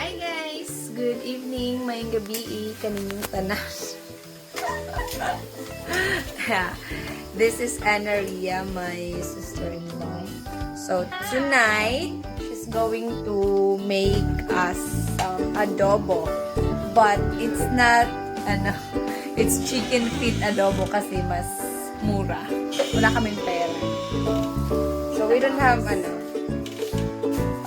Hi guys! Good evening, may gabi kaninyong tanas. Yeah. This is Anna Ria, my sister-in-law. So tonight, she's going to make us some adobo. But it's not, it's chicken feet adobo kasi mas mura. Wala kaming pera. So we don't have,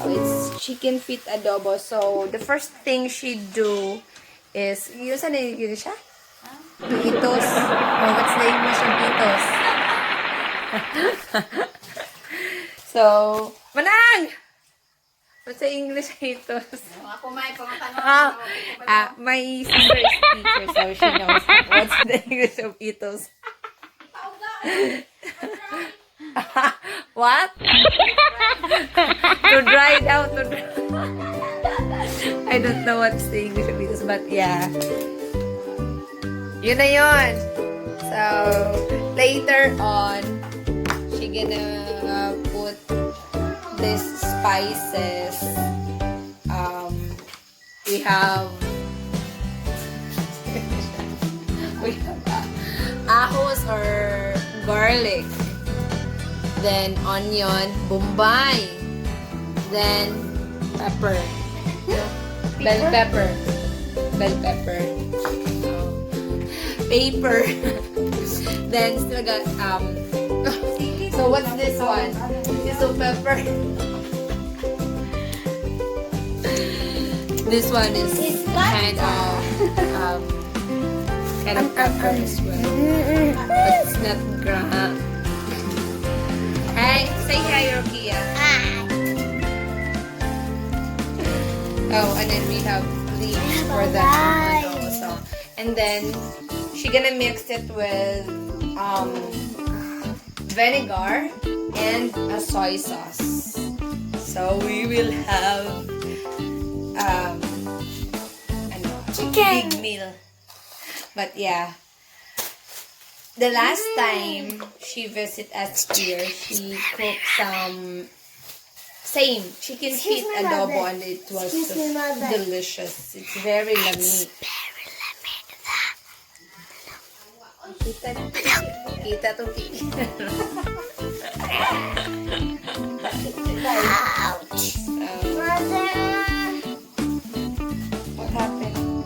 it's chicken feet adobo. So, the first thing she do is, yun saan yun siya? Itos. Oh, what's the English of itos? So, Manang! What's the English of itos? Ako may pamatanong. My sister is teacher, so she knows what's the English of itos. What? To dry it out. I don't know what's the English of it, but yeah. Yun na yun. So, later on, she gonna put these spices. We have ahos or garlic. Then onion, bombay. Then pepper. Bell pepper. Bell pepper. Paper. Then still got so what's this one? Diesel pepper. This one is kind of pepper as well. But it's not graham. Hey, say hi, Rokia. Oh, and then we have bleach for the also. And then she gonna mix it with vinegar and a soy sauce. So we will have Chicken. big meal. But yeah. The last time she visited us here, she cooked some same chicken feet adobo, and it was delicious. It's very lamig. Kita to Ouch. Mother. What happened?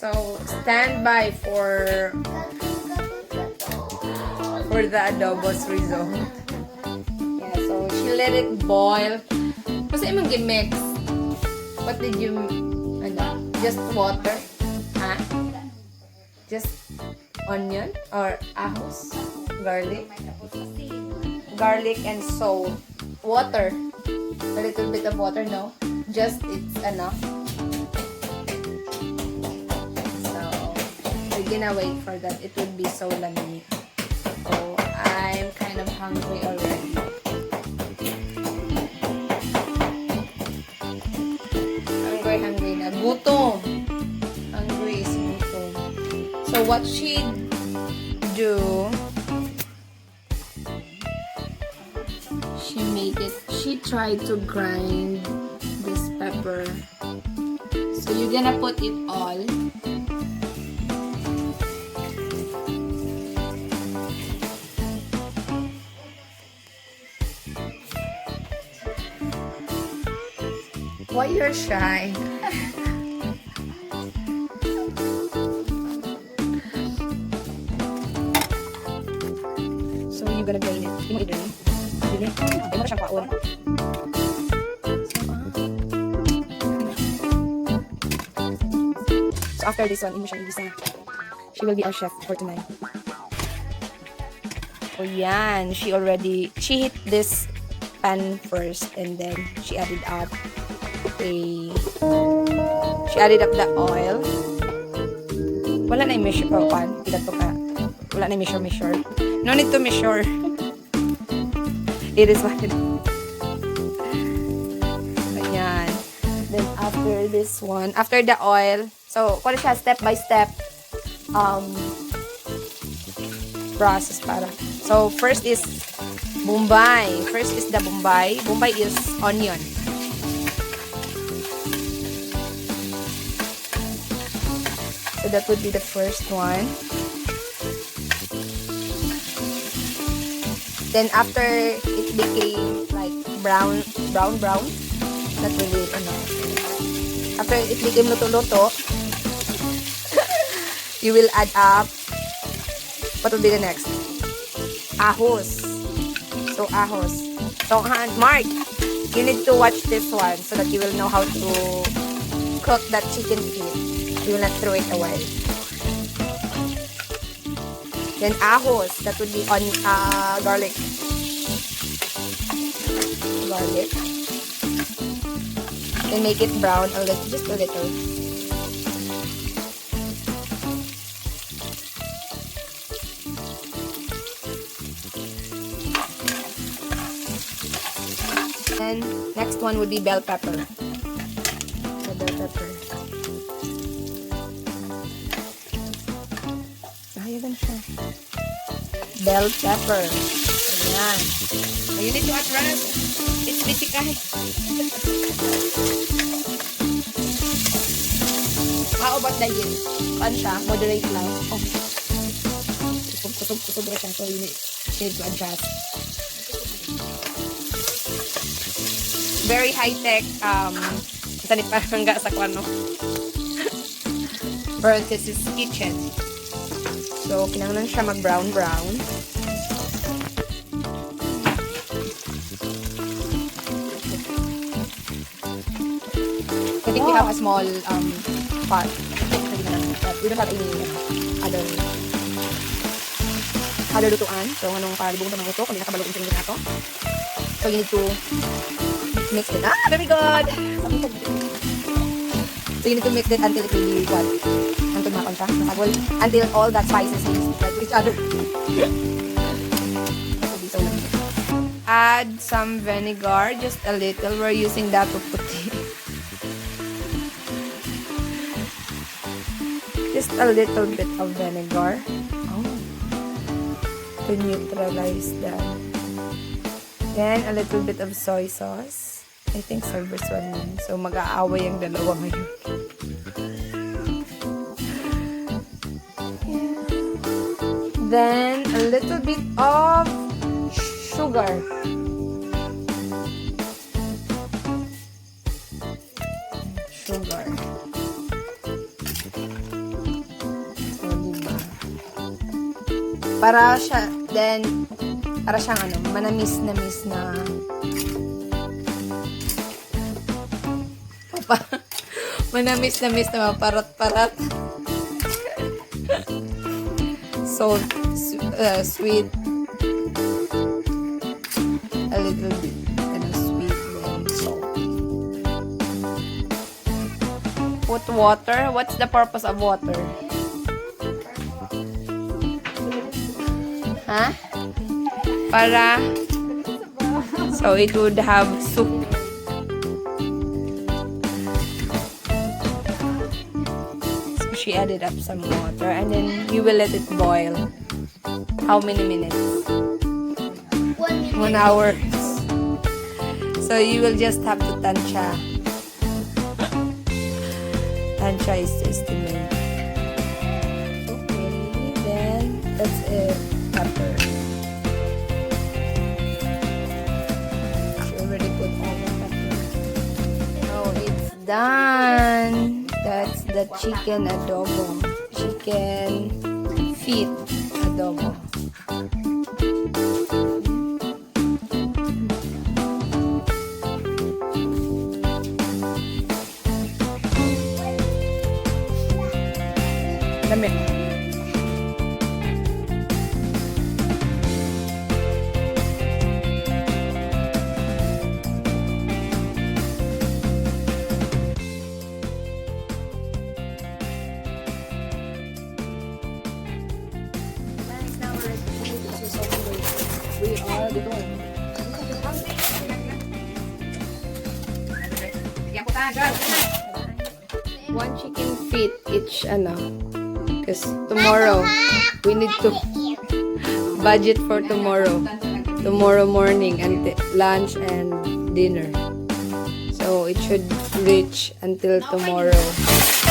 So, stand by for the adobo's result. Yeah, so she let it boil. Kasi imong gimix. What did you, just water? Ha? Just onion or ahos? Garlic? Garlic and salt. Water. A little bit of water, no? Just, it's enough. We're gonna wait for that. It would be so lamig. So, I'm kind of hungry already. Hungry na. Gutom. Hungry is gutom. So, what she do, she tried to grind this pepper. So, you're gonna put it all. Why you're shy? So you're gonna drain it. Hindi mo i-drain. Hindi. Hindi mo siyang paon. So after this one, hindi mo siyang igisa. She will be our chef for tonight. So yan. She heat this pan first, and then she added up the oil. Wala na i-measure pa pan. Wala na i-measure. No need to measure. It is what it is. Ayan. Then after this one, after the oil, so kung siya step by step process para. So first is Bombay. First is the Bombay. Bombay is onion. So that would be the first one. Then after it became like brown. Not really, after it became luto-luto, you will add up. What will be the next? Ahos. So, ahos. So, Mark, you need to watch this one so that you will know how to cook that chicken feet. You will not throw it away. Then, ahos. That would be on garlic. Garlic. Then, make it brown a little, just a little. And next one would be bell pepper. The bell pepper. Ayan siya. Bell pepper. Ayan. You need to add rice. It's bitikay. How about the yin? Paan siya? Moderate lang. Oh. Kusog siya. So you need to adjust. Very high-tech, sanit parang nga sa kwano. Parenthesis kitchen. So, kinanglan siya mag-brown. I think we have a small pot. We don't have any other lutuan. So, anong palibong ito ng ito? Kung nakabalog yung tingin nato. So, you need to mix it. Very good! So, you need to mix it until it really what? Until makon siya. Masagol. Until all that spices mix like each other. Add some vinegar. Just a little. We're using that puputi. Just a little bit of vinegar. Oh. To neutralize that. Then, a little bit of soy sauce. I think servers one yun. So, mag-aaway yung dalawa ngayon. Then, a little bit of sugar. Sugar. So, diba? Para siya, then, para siyang manamis-namis na manamis-namis na maparat-parat. Salt, sweet. A little bit sweet and salty. Put water. What's the purpose of water? Huh? Para so it would have soup. So she added up some water and then you will let it boil. How many minutes? 1 hour. So you will just have to tansya. Tansya is to estimate. Okay, then that's it. Pepper. Done. That's the chicken adobo. Chicken feet adobo. Dami. We are the door. One chicken feet each, because tomorrow we need to budget for tomorrow. tomorrow morning until lunch and dinner. So it should reach until tomorrow.